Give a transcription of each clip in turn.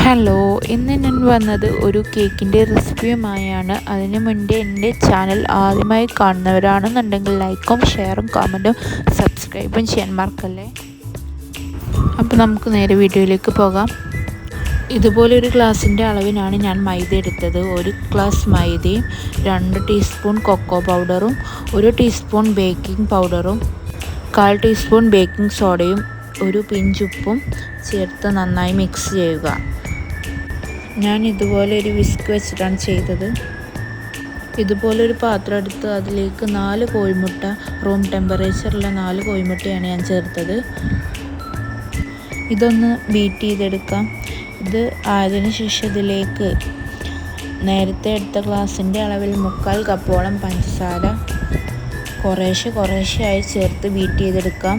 Hello, ഇന്ന് ഞാൻ വന്നത് ഒരു കേക്കിൻ്റെ റെസിപ്പിയുമായാണ്. അതിനു മുന്നേ എൻ്റെ ചാനൽ ആദ്യമായി കാണുന്നവരാണെന്നുണ്ടെങ്കിൽ ലൈക്കും ഷെയറും കമൻറ്റും സബ്സ്ക്രൈബും ചെയ്യാൻ മറക്കല്ലേ. അപ്പോൾ നമുക്ക് നേരെ വീഡിയോയിലേക്ക് പോകാം. ഇതുപോലെ ഒരു ഗ്ലാസിൻ്റെ അളവിനാണ് ഞാൻ മൈദ എടുത്തത്. ഒരു ഗ്ലാസ് മൈദയും 2 ടീസ്പൂൺ കൊക്കോ പൗഡറും 1 ടീസ്പൂൺ ബേക്കിംഗ് പൗഡറും 1/4 ടീസ്പൂൺ ബേക്കിംഗ് സോഡയും ഒരു പിഞ്ചുപ്പും ചേർത്ത് നന്നായി മിക്സ് ചെയ്യുക. ഞാൻ ഇതുപോലെ ഒരു വിസ്ക് വെച്ചിട്ടാണ് ചെയ്തത്. ഇതുപോലൊരു പാത്രം എടുത്ത് അതിലേക്ക് 4 കോഴിമുട്ട, റൂം ടെമ്പറേച്ചറിലുള്ള 4 കോഴിമുട്ടയാണ് ഞാൻ ചേർത്തത്. ഇതൊന്ന് ബീറ്റ് ചെയ്തെടുക്കാം. ഇത് ആയതിനു ശേഷം ഇതിലേക്ക് നേരത്തെ എടുത്ത ഗ്ലാസിൻ്റെ അളവിൽ 1/4 കപ്പോളം പഞ്ചസാര കുറേശ്ശെയായി ചേർത്ത് ബീറ്റ് ചെയ്തെടുക്കാം.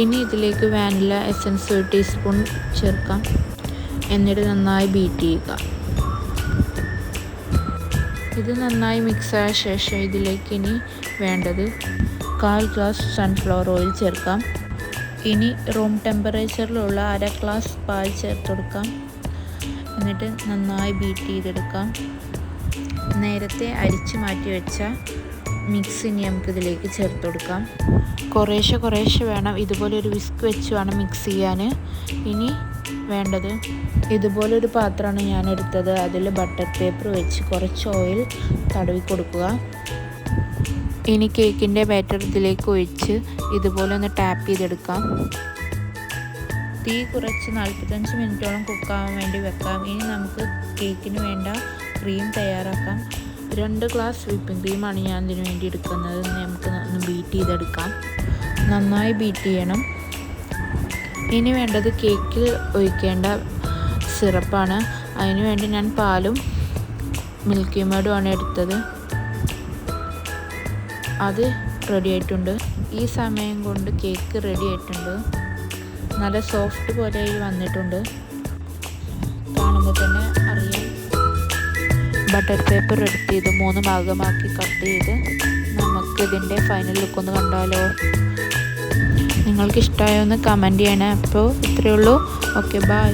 ഇനി ഇതിലേക്ക് വാനില എസൻസ് 1 ടീസ്പൂൺ ചേർക്കാം. എന്നിട്ട് നന്നായി ബീറ്റ് ചെയ്യുക. ഇത് നന്നായി മിക്സായ ശേഷം ഇതിലേക്ക് ഇനി വേണ്ടത് 1/4 ഗ്ലാസ് സൺഫ്ലവർ ഓയിൽ ചേർക്കാം. ഇനി റൂം ടെമ്പറേച്ചറിലുള്ള 1/2 ഗ്ലാസ് പാൽ ചേർത്ത് കൊടുക്കാം. എന്നിട്ട് നന്നായി ബീറ്റ് ചെയ്തെടുക്കാം. നേരത്തെ അരിച്ച് മാറ്റി വെച്ച മിക്സ് ഇനി നമുക്കിതിലേക്ക് ചേർത്ത് കൊടുക്കാം. കുറേശ്ശെ വേണം. ഇതുപോലെ ഒരു വിസ്ക് വെച്ച് വേണം മിക്സ് ചെയ്യാൻ. ഇനി വേണ്ടത് ഇതുപോലൊരു പാത്രമാണ് ഞാൻ എടുത്തത്. അതിൽ ബട്ടർ പേപ്പർ വെച്ച് കുറച്ച് ഓയിൽ തടവി കൊടുക്കുക. ഇനി കേക്കിൻ്റെ ബാറ്റർ ഇതിലേക്ക് ഒഴിച്ച് ഇതുപോലെ ഒന്ന് ടാപ്പ് ചെയ്തെടുക്കാം. തീ കുറച്ച് 45 മിനിറ്റോളം കുക്കാവാൻ വേണ്ടി വെക്കാം. ഇനി നമുക്ക് കേക്കിന് വേണ്ട ക്രീം തയ്യാറാക്കാം. 2 ഗ്ലാസ് വിപ്പിംഗ് ക്രീമാണ് ഞാൻ ഇതിന് വേണ്ടി എടുക്കുന്നത്. നമുക്ക് ഒന്ന് ബീറ്റ് ചെയ്തെടുക്കാം. നന്നായി ബീറ്റ് ചെയ്യണം. ഇനി വേണ്ടത് കേക്കിൽ ഒഴിക്കേണ്ട സിറപ്പാണ്. അതിന് വേണ്ടി ഞാൻ പാലും മിൽക്കി മേഡുമാണ് എടുത്തത്. അത് റെഡി ആയിട്ടുണ്ട്. ഈ സമയം കൊണ്ട് കേക്ക് റെഡി ആയിട്ടുണ്ട്. നല്ല സോഫ്റ്റ് പോലെ വന്നിട്ടുണ്ട്. കാണുമ്പോൾ തന്നെ അറിയാം. ബട്ടർ പേപ്പർ എടുത്ത് ഇത് 3 ഭാഗമാക്കി കട്ട് ചെയ്ത് നമുക്കിതിൻ്റെ ഫൈനൽ ലുക്ക് ഒന്ന് കണ്ടാലോ. നിങ്ങൾക്ക് ഇഷ്ടമായോ എന്ന് കമൻറ്റ് ചെയ്യണേ. അപ്പോൾ ഇത്രയേ ഉള്ളൂ. Okay, by.